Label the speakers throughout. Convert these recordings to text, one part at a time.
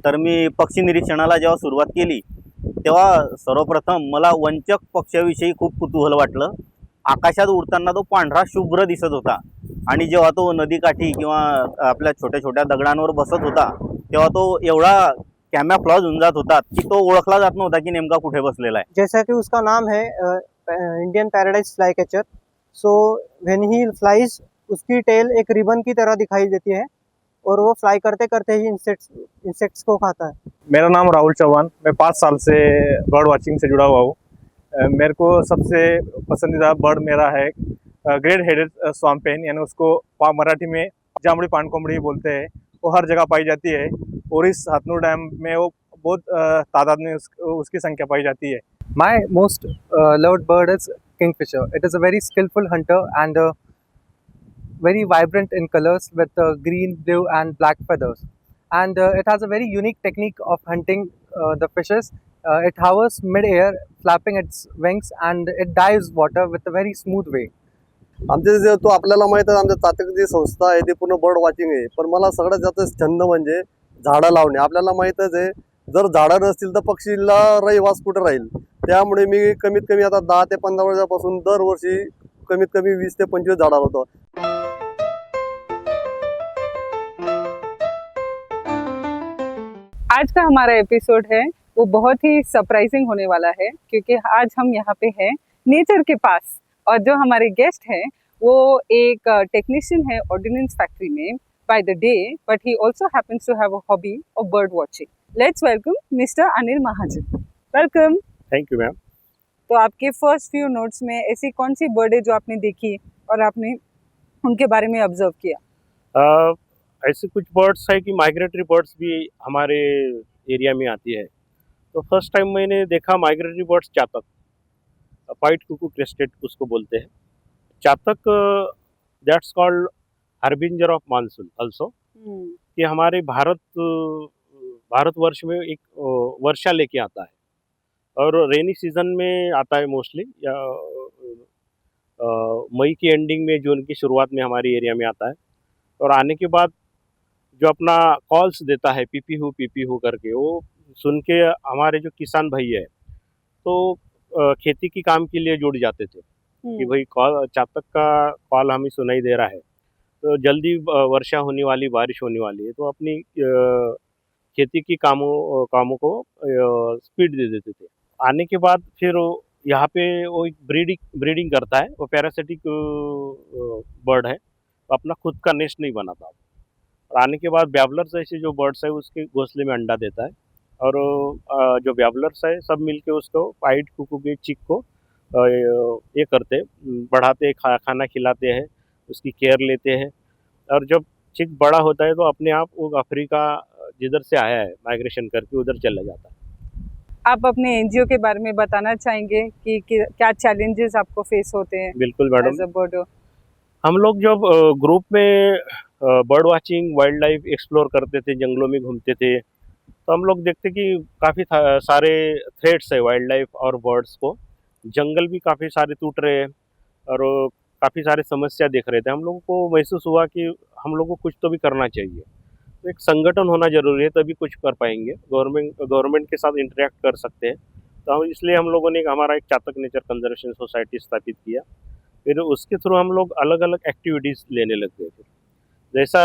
Speaker 1: तर मी पक्षी निरीक्षणाला जेव्हा सुरुवात केली तेव्हा सर्वप्रथम मला वंचक पक्ष्याविषयी खूप कुतूहल वाटलं. आकाशात उडताना तो पांढरा शुभ्र दिसत होता आणि जेव्हा तो नदीकाठी किंवा आपल्या छोट्या छोट्या दगडांवर बसत होता तेव्हा तो एवढा कॅमॅफ्लॉज होऊन जात होता की तो ओळखला जात नव्हता की नेमका कुठे बसलेला आहे.
Speaker 2: जैसा कि उसका नाम है Indian paradise fly catcher. So when he flies उसकी टेल एक रिबन की तरह दिखाई देती है और वो फ्लाई करते करते ही इंसेक्ट्स को खाता है।
Speaker 3: मेरा नाम राहुल चौहान, मैं 5 साल से बर्ड वाचिंग से जुड़ा हुआ हूँ। मेरे को सबसे पसंदीदा बर्ड मेरा है ग्रेट हेडेड स्वाम्पेन, यानी उसको मराठी में जामुड़ी पानकोमड़ी बोलते हैं। वो हर जगह पाई जाती है और इस हथनूर डैम में वो बहुत तादाद में उसकी संख्या पाई जाती है।
Speaker 4: My most loved bird is kingfisher. It is a very skillful hunter and very vibrant in colors with green, blue, and black feathers. And it has a very unique technique of hunting the fishes. It hovers mid-air, flapping its wings, and it dives water with a very smooth way.
Speaker 5: आमचे जे तो आपल्याला माहित आहे, आमच्या चातक जी संस्था आहे ती पूर्ण बर्ड वॉचिंग आहे, पण मला सगळ्यात जास्त छंद म्हणजे झाडं लावणे। आपल्याला माहितच आहे जर झाडं नसतील तर पक्षीला रहिवास कुठे राहील। त्यामुळे मी कमीत कमी आता 10 ते 15 वर्षापासून दरवर्षी कमीत कमी 20 ते 25 झाडं लावतो।
Speaker 6: आज का हमारा एपिसोड है वो बहुत ही सरप्राइजिंग होने वाला है क्योंकि आज हम यहाँ पे हैं नेचर के पास और जो हमारे गेस्ट हैं वो एक टेक्नीशियन है ऑर्डिनेंस फैक्ट्री में by the day, but he also happens to have a hobby of bird watching. Let's welcome mister Anil Mahajan. Welcome.
Speaker 3: Thank you ma'am.
Speaker 6: तो आपके फर्स्ट फ्यू नोट्स में ऐसी कौन सी बर्ड है जो आपने देखी और आपने उनके बारे में ऑब्जर्व किया?
Speaker 7: ऐसे कुछ बर्ड्स है कि माइग्रेटरी बर्ड्स भी हमारे एरिया में आती है। तो फर्स्ट टाइम मैंने देखा माइग्रेटरी बर्ड्स चातक, व्हाइट कुकू क्रेस्टेड उसको बोलते हैं। चातक that's called harbinger of monsoon also, कि हमारे भारतवर्ष में एक वर्षा लेके आता है और रेनी सीजन में आता है मोस्टली, या मई की एंडिंग में जून की शुरुआत में हमारी एरिया में आता है। और आने के बाद जो अपना कॉल्स देता है पीपी हु करके, वो सुन के हमारे जो किसान भाई है तो खेती की काम के लिए जुड़ जाते थे कि भाई कॉल चातक का कॉल हमें सुनाई दे रहा है तो जल्दी वर्षा होने वाली, बारिश होने वाली है, तो अपनी खेती की कामों को स्पीड दे देते थे। आने के बाद फिर यहाँ पे वो एक ब्रीडिंग करता है। वो पैरासिटिक बर्ड है, अपना खुद का नेस्ट नहीं बनाता। और आने के बाद बैबलर्स ऐसे जो बर्ड्स है उसके घोंसले में अंडा देता है और जो बैबलर्स है सब मिलके उसको व्हाइट कुकू के चिक को ये करते बढ़ाते, खाना खिलाते हैं, उसकी केयर लेते हैं। और जब चिक बड़ा होता है तो अपने आप वो अफ्रीका जिधर से आया है माइग्रेशन करके उधर चला जाता है।
Speaker 6: आप अपने एनजीओ के बारे में बताना चाहेंगे कि क्या चैलेंजेस आपको फेस होते हैं?
Speaker 7: बिल्कुल मैडम।
Speaker 6: एज अ बर्डर
Speaker 7: हम लोग जब ग्रुप में bird watching, wild life explore करते थे, जंगलों में घूमते थे, तो हम लोग देखते कि काफ़ी सारे थ्रेट्स है वाइल्ड लाइफ और बर्ड्स को। जंगल भी काफ़ी सारे टूट रहे हैं और काफ़ी सारे समस्या देख रहे थे। हम लोगों को महसूस हुआ कि हम लोग को कुछ तो भी करना चाहिए। तो एक संगठन होना ज़रूरी है, तभी कुछ कर पाएंगे। गवर्नमेंट के साथ इंटरेक्ट कर सकते हैं। तो इसलिए हम लोगों ने हमारा एक चातक नेचर कंजर्वेशन सोसाइटी स्थापित किया। फिर उसके थ्रू हम लोग अलग अलग एक्टिविटीज़ लेने लग गए थे। जैसा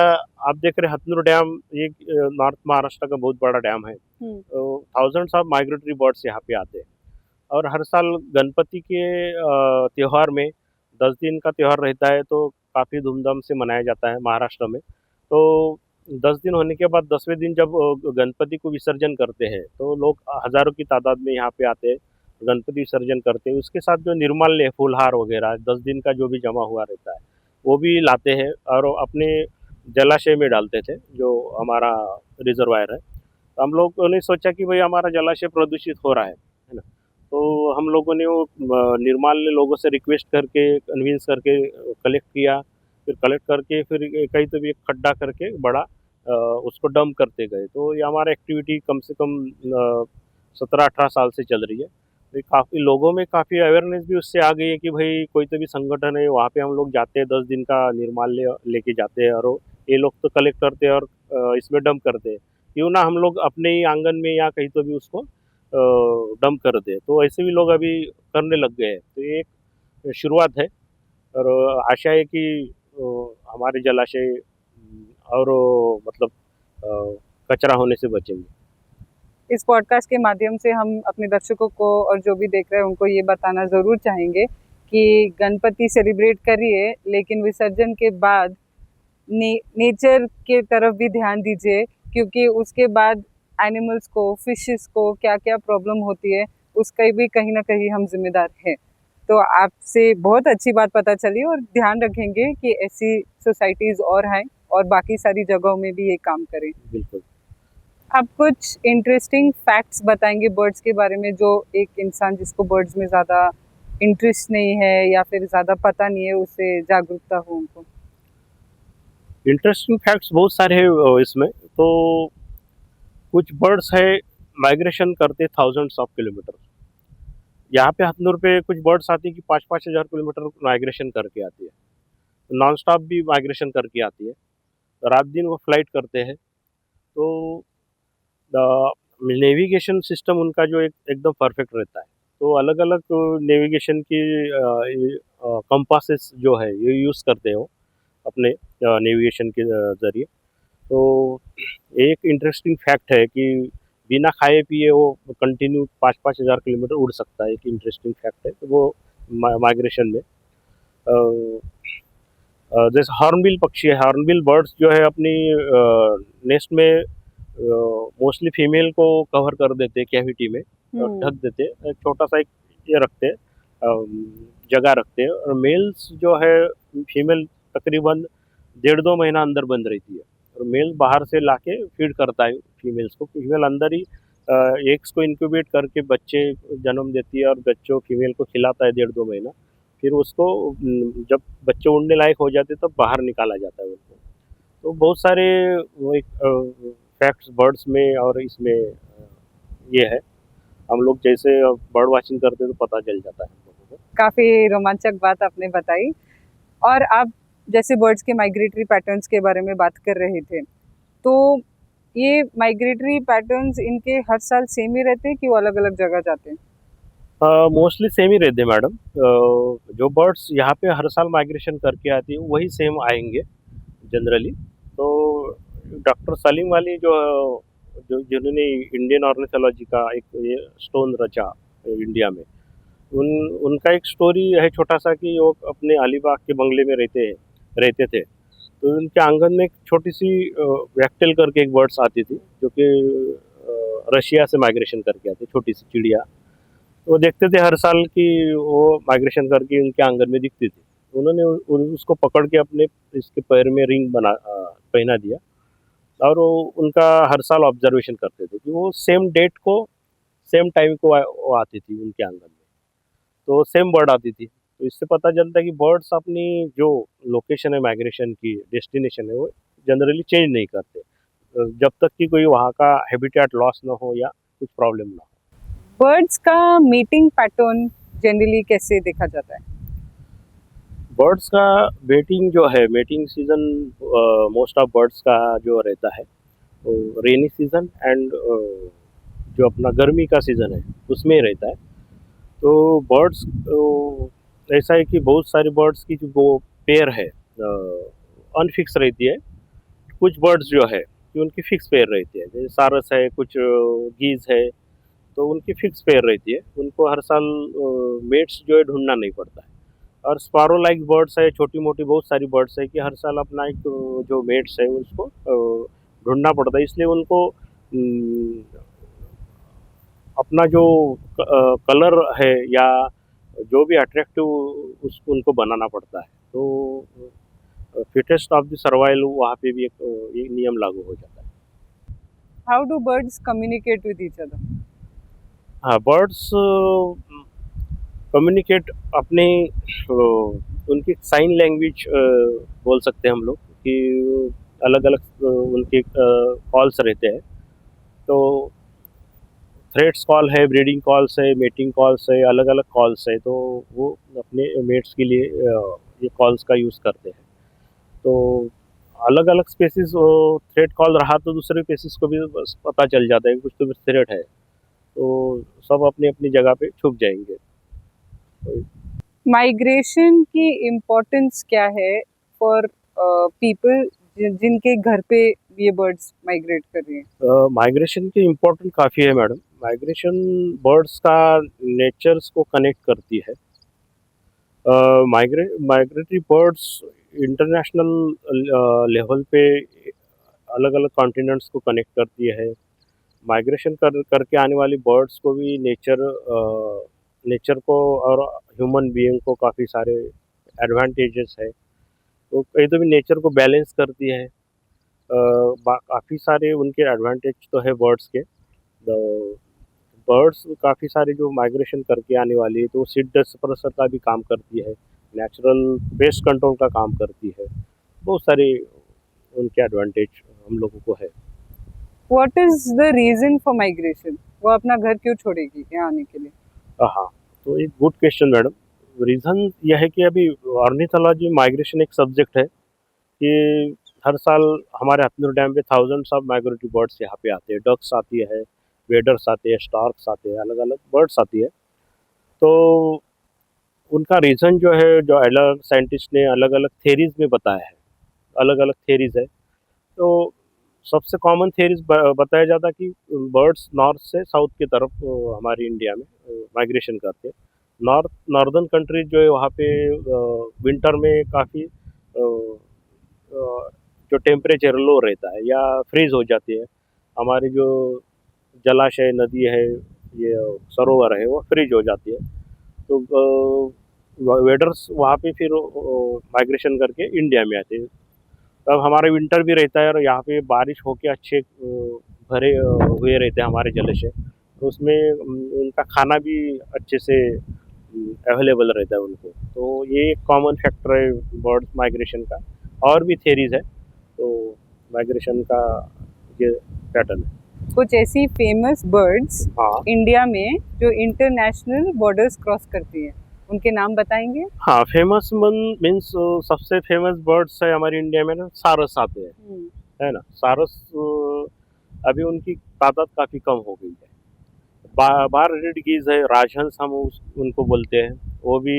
Speaker 7: आप देख रहे हथनूर डैम, ये नॉर्थ महाराष्ट्र का बहुत बड़ा डैम है। तो थाउजेंड्स ऑफ माइग्रेटरी बर्ड्स यहाँ पे आते हैं और हर साल गणपति के त्यौहार में 10 दिन का त्यौहार रहता है, तो काफ़ी धूमधाम से मनाया जाता है महाराष्ट्र में। तो 10 दिन होने के बाद 10वें दिन जब गणपति को विसर्जन करते हैं तो लोग हज़ारों की तादाद में यहाँ पे आते हैं, गणपति विसर्जन करते हैं। उसके साथ जो निर्माल्य, फूलहार वगैरह 10 दिन का जो भी जमा हुआ रहता है वो भी लाते हैं और अपने जलाशय में डालते थे, जो हमारा रिजर्वायर है। तो हम लोगों ने सोचा कि भाई हमारा जलाशय प्रदूषित हो रहा है ना। तो हम लोगों ने वो निर्माल्य लोगों से रिक्वेस्ट करके, कन्विंस करके कलेक्ट किया। फिर कलेक्ट करके फिर कहीं तो भी एक खड्डा करके बड़ा उसको डंप करते गए। तो ये हमारा एक्टिविटी कम से कम 17-18 साल से चल रही है। तो काफ़ी लोगों में काफ़ी अवेयरनेस भी उससे आ गई है कि भाई कोई तो भी संगठन है, वहाँ पे हम लोग जाते हैं, 10 दिन का निर्माल्य लेके जाते हैं और ये लोग तो कलेक्ट करते हैं और इसमें डंप करते हैं। क्यों ना हम लोग अपने ही आंगन में या कहीं तो भी उसको डंप कर दे। तो ऐसे भी लोग अभी करने लग गए हैं। तो ये एक शुरुआत है और आशा है कि हमारे जलाशय और मतलब कचरा होने से बचेंगे।
Speaker 6: इस पॉडकास्ट के माध्यम से हम अपने दर्शकों को और जो भी देख रहे हैं उनको ये बताना ज़रूर चाहेंगे कि गणपति सेलिब्रेट करिए, लेकिन विसर्जन के बाद नेचर के तरफ भी ध्यान दीजिए, क्योंकि उसके बाद एनिमल्स को, फिशेस को क्या क्या प्रॉब्लम होती है उसका भी कहीं ना कहीं हम जिम्मेदार हैं। तो आपसे बहुत अच्छी बात पता चली और ध्यान रखेंगे कि ऐसी सोसाइटीज़ और हैं और बाकी सारी जगहों में भी ये काम करें।
Speaker 7: बिल्कुल।
Speaker 6: आप कुछ इंटरेस्टिंग फैक्ट्स बताएंगे बर्ड्स के बारे में, जो एक इंसान जिसको बर्ड्स में ज़्यादा इंटरेस्ट नहीं है या फिर ज़्यादा पता नहीं है उससे जागरूकता हो उनको?
Speaker 7: इंटरेस्टिंग फैक्ट्स बहुत सारे हैं इसमें। तो कुछ बर्ड्स है माइग्रेशन करते थाउजेंड्स ऑफ किलोमीटर। यहाँ पे हथनूर पे कुछ बर्ड्स आती है कि 5-5 हज़ार किलोमीटर माइग्रेशन करके आती है। नॉन स्टॉप भी माइग्रेशन करके आती है। रात दिन वो फ्लाइट करते हैं। तो नेविगेशन सिस्टम उनका जो एकदम परफेक्ट रहता है। तो अलग अलग नेविगेशन की कंपासेस जो है ये यूज़ करते हो अपने नेविगेशन के ज़रिए। तो एक इंटरेस्टिंग फैक्ट है कि बिना खाए पिए वो कंटिन्यू 5-5 हज़ार किलोमीटर उड़ सकता है। एक इंटरेस्टिंग फैक्ट है तो वो माइग्रेशन में जैसे हॉर्नबिल पक्षी है। हॉर्नबिल बर्ड्स जो है अपनी नेस्ट में मोस्टली फीमेल को कवर कर देते हैं कैविटी में, ढक देते हैं। एक छोटा सा एक ये रखते हैं, जगह रखते हैं। और मेल्स जो है फीमेल तकरीबन 1.5-2 महीना अंदर बंद रहती है और मेल बाहर से लाके फीड करता है फीमेल्स को। फीमेल अंदर ही एग्स को इंक्यूबेट करके बच्चे जन्म देती है और बच्चों फीमेल को खिलाता है 1.5-2 महीना। फिर उसको जब बच्चे उड़ने लायक हो जाते तब बाहर निकाला जाता है उनको। तो बहुत सारे वो एक फैक्ट्स बर्ड्स में और इसमें ये है। हम लोग जैसे बर्ड वाचिंग करते हैं तो पता चल जाता है हम लोगों को।
Speaker 6: काफ़ी रोमांचक बात आपने बताई। और आप जैसे बर्ड्स के माइग्रेटरी पैटर्न्स के बारे में बात कर रहे थे, तो ये माइग्रेटरी पैटर्न्स इनके हर साल सेम ही रहते हैं कि वो अलग अलग जगह जाते हैं?
Speaker 7: मोस्टली सेम ही रहते हैं मैडम। जो बर्ड्स यहाँ पे हर साल माइग्रेशन करके आती है वही सेम आएंगे जनरली। तो डॉक्टर सलीम वाली जो जिन्होंने इंडियन ऑर्निथोलॉजी का एक ये स्टोन रचा इंडिया में, उनका एक स्टोरी है छोटा सा कि वो अपने अलीबाग के बंगले में रहते थे। तो उनके आंगन में एक छोटी सी वैक्टेल करके एक बर्ड्स आती थी जो कि रशिया से माइग्रेशन करके आती, छोटी सी चिड़िया। वो देखते थे हर साल कि वो माइग्रेशन करके उनके आंगन में दिखती थी। उन्होंने उसको पकड़ के अपने इसके पैर में रिंग पहना दिया और वो उनका हर साल ऑब्जर्वेशन करते थे कि वो सेम डेट को सेम टाइम को वो आती थी उनके आंगन में। तो सेम बर्ड आती थी। तो इससे पता चलता है कि बर्ड्स अपनी जो लोकेशन है माइग्रेशन की, डेस्टिनेशन है, वो जनरली चेंज नहीं करते जब तक कि कोई वहाँ का हैबिटेट लॉस ना हो या कुछ प्रॉब्लम ना हो।
Speaker 6: बर्ड्स का मीटिंग पैटर्न जनरली कैसे देखा जाता है?
Speaker 7: बर्ड्स का mating season most of birds का जो रहता है वो रेनी सीजन एंड जो अपना गर्मी का सीजन है उसमें रहता है। तो बर्ड्स ऐसा है कि बहुत सारे बर्ड्स की जो वो पेयर है अनफिक्स रहती है। कुछ बर्ड्स जो है कि उनकी फिक्स पेयर रहती है, जैसे सारस है, कुछ गीज है, तो उनकी फिक्स पेयर रहती है। उनको हर साल मेट्स जो है ढूंढना नहीं पड़ता है। और स्पारो लाइक बर्ड्स है, छोटी मोटी बहुत सारी बर्ड्स है कि हर साल अपना एक जो मेट्स है उसको ढूंढना पड़ता है। इसलिए उनको अपना जो कलर है या जो भी अट्रैक्टिव उसको उनको बनाना पड़ता है। तो फिटेस्ट ऑफ द सर्वाइवल वहाँ पे भी एक नियम लागू हो जाता है।
Speaker 6: How do birds communicate with each other?
Speaker 7: हाँ, बर्ड्स कम्युनिकेट अपने उनकी साइन लैंग्वेज बोल सकते हैं हम लोग कि अलग अलग उनके कॉल्स रहते हैं। तो थ्रेड्स कॉल है, ब्रीडिंग कॉल्स है, मेटिंग कॉल्स है, अलग अलग कॉल्स है। तो वो अपने मेट्स के लिए ये कॉल्स का यूज़ करते हैं। तो अलग अलग स्पेसिस थ्रेट कॉल रहा तो दूसरे स्पेसिस को भी बस पता चल जाता है कि कुछ तो थ्रेट है, तो सब अपनी अपनी जगह पे छुप जाएंगे।
Speaker 6: माइग्रेशन की इम्पोर्टेंस क्या है फॉर पीपल जिनके घर पे ये बर्ड्स माइग्रेट कर रही हैं?
Speaker 7: माइग्रेशन की इम्पोर्टेंट काफ़ी है मैडम। माइग्रेशन बर्ड्स का नेचर्स को कनेक्ट करती है। माइग्रेटरी बर्ड्स इंटरनेशनल लेवल पे अलग अलग कॉन्टिनेंट्स को कनेक्ट करती है। माइग्रेशन करके आने वाली बर्ड्स को भी नेचर को और ह्यूमन बीइंग को काफ़ी सारे एडवांटेजेस है। तो कहीं तो भी नेचर को बैलेंस करती है। काफ़ी सारे उनके एडवांटेज तो है बर्ड्स के। बर्ड्स काफ़ी सारे जो माइग्रेशन करके आने वाली है तो सीड डिस्पर्सन का भी काम करती है, नेचुरल पेस्ट कंट्रोल का काम करती है। बहुत सारे उनके एडवांटेज हम लोगों को है।
Speaker 6: What is the reason for migration? वो अपना घर क्यों छोड़ेगी यहाँ आने के लिए?
Speaker 7: हाँ, तो एक गुड क्वेश्चन मैडम। रीज़न यह है कि अभी ऑर्निथोलॉजी माइग्रेशन एक सब्जेक्ट है कि हर साल हमारे हथनूर डैम पे थाउजेंड्स ऑफ माइग्रेटरी बर्ड्स यहाँ पे आते हैं। डक्स आती है, वेडर्स आते हैं, स्टार्क्स आते हैं, अलग अलग बर्ड्स आती है। तो उनका रीज़न जो है, जो अलग साइंटिस्ट ने अलग अलग थेरीज में बताया है, अलग अलग थेरीज है। तो सबसे कॉमन थेरीज बताया जाता है कि बर्ड्स नॉर्थ से साउथ की तरफ हमारी इंडिया में माइग्रेशन करते हैं। नॉर्दर्न कंट्रीज जो है वहाँ पे विंटर में काफ़ी जो टेम्परेचर लो रहता है या फ्रीज हो जाती है। हमारी जो जलाशय, नदी है, ये सरोवर है, वो फ्रीज हो जाती है। तो वेडर्स वहाँ पे फिर माइग्रेशन करके इंडिया में आते हैं। तब हमारे विंटर भी रहता है और यहाँ पे बारिश होके अच्छे भरे हुए रहते हैं हमारे जलाशय। तो उसमें उनका खाना भी अच्छे से अवेलेबल रहता है उनको। तो ये एक कॉमन फैक्टर है बर्ड माइग्रेशन का। और भी थेरीज है, तो माइग्रेशन का ये पैटर्न है।
Speaker 6: कुछ ऐसी फेमस बर्ड्स
Speaker 7: हाँ
Speaker 6: इंडिया में जो इंटरनेशनल बॉर्डर्स क्रॉस करती हैं, उनके नाम बताएंगे?
Speaker 7: हाँ, फेमस मीन्स सबसे फेमस बर्ड्स है हमारी इंडिया में ना, सारस आते हैं, है ना। सारस अभी उनकी तादाद काफ़ी कम हो गई है। बार रेड गीज है, राजहंस हम उनको बोलते हैं, वो भी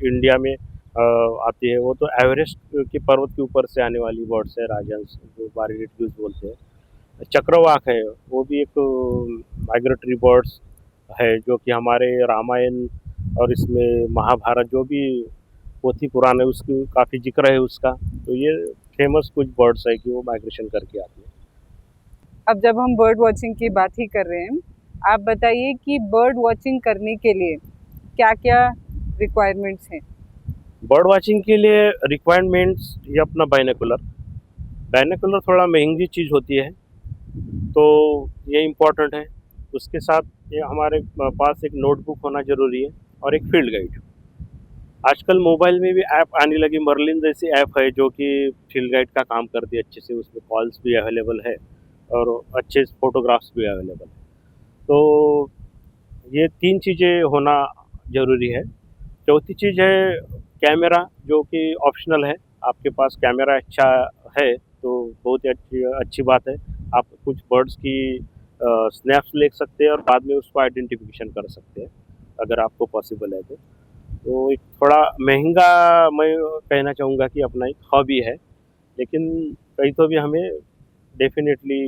Speaker 7: इंडिया में आती है। वो तो एवरेस्ट के पर्वत के ऊपर से आने वाली बर्ड्स है, राजहंस जो बार रेड गीज बोलते हैं। चक्रवाक है, वो भी एक माइग्रेटरी बर्ड्स है जो कि हमारे रामायण और इसमें महाभारत जो भी पोथी पुराण है उसकी काफ़ी जिक्र है उसका। तो ये फेमस कुछ बर्ड्स है कि वो माइग्रेशन करके आती है।
Speaker 6: अब जब हम बर्ड वॉचिंग की बात ही कर रहे हैं, आप बताइए कि बर्ड वॉचिंग करने के लिए क्या क्या रिक्वायरमेंट्स हैं?
Speaker 7: बर्ड वॉचिंग के लिए रिक्वायरमेंट्स ये अपना बाइनोकुलर थोड़ा महंगी चीज़ होती है, तो ये इम्पोर्टेंट है। उसके साथ ये हमारे पास एक नोटबुक होना ज़रूरी है और एक फील्ड गाइड। आजकल मोबाइल में भी ऐप आने लगी, मर्लिन जैसी ऐप है जो कि फील्ड गाइड का काम करती है अच्छे से। उसमें कॉल्स भी अवेलेबल है और अच्छे फोटोग्राफ्स भी अवेलेबल है। तो ये 3 चीज़ें होना ज़रूरी है। चौथी चीज़ है कैमरा, जो कि ऑप्शनल है। आपके पास कैमरा अच्छा है तो बहुत ही अच्छी बात है। आप कुछ बर्ड्स की स्नैप्स ले सकते हैं और बाद में उसको आइडेंटिफिकेशन कर सकते हैं अगर आपको पॉसिबल है तो। तो एक थोड़ा महंगा मैं कहना चाहूँगा कि अपना एक हॉबी है, लेकिन कहीं तो भी हमें डेफिनेटली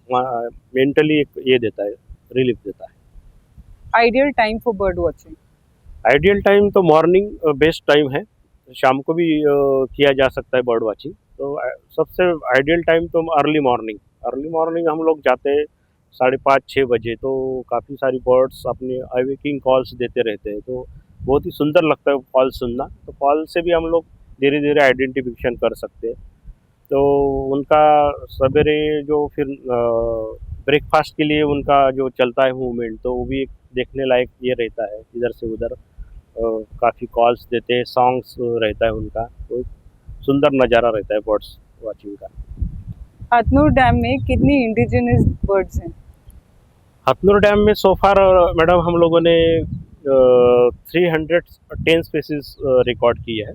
Speaker 7: मेंटली एक ये देता है, रिलीफ देता है।
Speaker 6: Ideal time for bird watching?
Speaker 7: Ideal time तो मॉर्निंग बेस्ट टाइम है। शाम को भी किया जा सकता है बर्ड वॉचिंग। तो सबसे आइडियल टाइम तो अर्ली मॉर्निंग हम लोग जाते हैं 5:30-6 बजे। तो काफ़ी सारी बर्ड्स अपने अवेकिंग कॉल्स देते रहते हैं, तो बहुत ही सुंदर लगता है कॉल सुनना। तो कॉल से भी हम लोग धीरे धीरे आइडेंटिफिकेशन कर सकते हैं। तो उनका सवेरे जो फिर ब्रेकफास्ट के लिए उनका जो चलता है मूवमेंट, तो वो भी एक देखने लायक ये रहता है। इधर से उधर काफ़ी कॉल्स देते हैं, सॉन्ग्स रहता है उनका। तो सुंदर नज़ारा रहता है बर्ड्स वॉचिंग का।
Speaker 6: हथनूर डैम में कितनी इंडिजिनस बर्ड्स हैं?
Speaker 7: हथनूर डैम में सो फार मैडम हम लोगों ने 310 स्पीसीज रिकॉर्ड की है।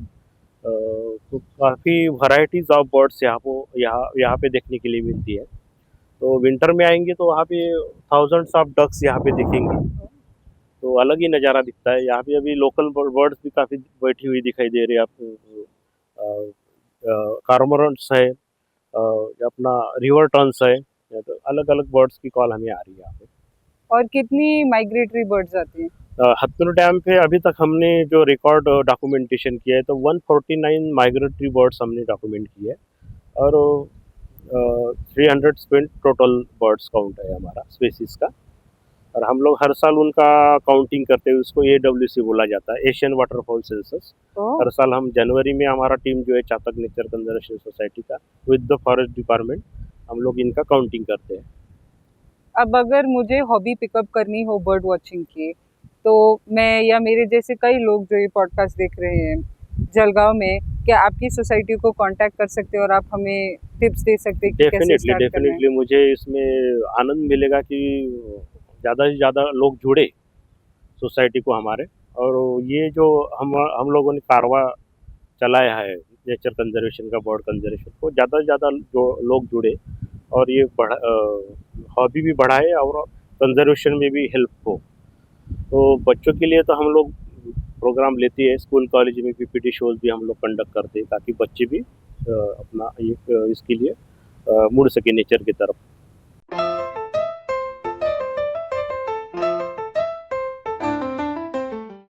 Speaker 7: तो काफ़ी वैरायटीज़ ऑफ बर्ड्स यहाँ पे देखने के लिए मिलती है। तो विंटर में आएंगे तो वहाँ पे थाउजेंड्स ऑफ डक्स यहाँ पे दिखेंगे, तो अलग ही नज़ारा दिखता है। यहाँ पे अभी लोकल बर्ड्स भी काफ़ी बैठी हुई दिखाई दे रही है आपको। कार्मोरेंट्स है, अपना रिवर टर्न्स है, तो अलग अलग बर्ड्स की कॉल हमें आ रही है यहाँ पे।
Speaker 6: और कितनी माइग्रेटरी बर्ड्स आती हैं?
Speaker 7: हथनूर डैम पे अभी तक हमने जो रिकॉर्ड डॉक्यूमेंटेशन किया है तो 149 माइग्रेटरी बर्ड्स हमने डॉक्यूमेंट किए हैं और 300 टोटल बर्ड्स काउंट है हमारा स्पेसीज का। और हम लोग हर साल उनका काउंटिंग करते हैं, उसको AWC बोला जाता है, एशियन वाटरफॉल सेंसस।
Speaker 6: ओह,
Speaker 7: हर साल हम जनवरी में हमारा टीम जो है चातक नेचर कंजर्वेशन सोसाइटी का विद द फॉरेस्ट डिपार्टमेंट हम लोग इनका काउंटिंग करते हैं।
Speaker 6: अब अगर मुझे हॉबी पिकअप करनी हो बर्ड वॉचिंग की, तो मैं या मेरे जैसे कई लोग जो ये पॉडकास्ट देख रहे हैं जलगांव में, क्या आपकी सोसाइटी को कांटेक्ट कर सकते हैं और आप हमें टिप्स दे सकते हैं कि कैसे स्टार्ट करना है?
Speaker 7: डेफिनेटली मुझे इसमें आनंद मिलेगा कि ज़्यादा से ज़्यादा लोग जुड़े सोसाइटी को हमारे, और ये जो हम लोगों ने कारवा चलाया है नेचर कंजर्वेशन का, बर्ड कंजर्वेशन को ज़्यादा से ज़्यादा जो लोग जुड़े और ये हॉबी भी बढ़ाए और कंजर्वेशन में भी हेल्प हो। तो बच्चों के लिए तो हम लोग प्रोग्राम लेते हैं, स्कूल कॉलेज में भी पीटी शोज भी हम लोग कंडक्ट करते हैं ताकि बच्चे भी अपना इसके लिए मुड़ सके नेचर की तरफ।